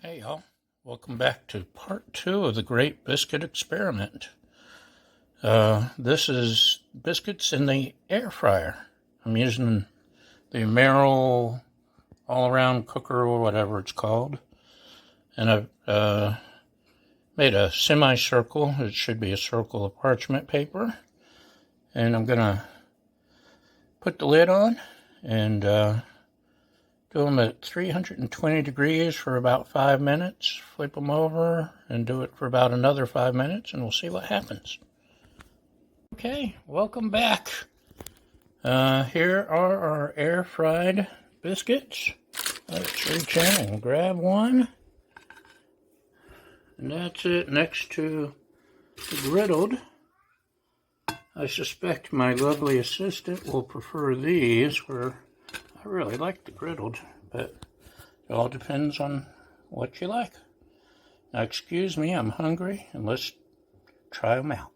Hey y'all, welcome back to part 2 of the Great Biscuit Experiment. This is biscuits in the air fryer. I'm using the Merrill all-around cooker or whatever it's called. And I've made a semicircle. It should be a circle of parchment paper. And I'm going to put the lid on and do them at 320 degrees for about 5 minutes, flip them over, and do it for about another 5 minutes, and we'll see what happens. Okay, welcome back. Here are our air-fried biscuits. Let's reach in and grab one. And that's it next to the griddled. I suspect my lovely assistant will prefer these, where I really like the griddled, but it all depends on what you like. Now, excuse me, I'm hungry, and let's try them out.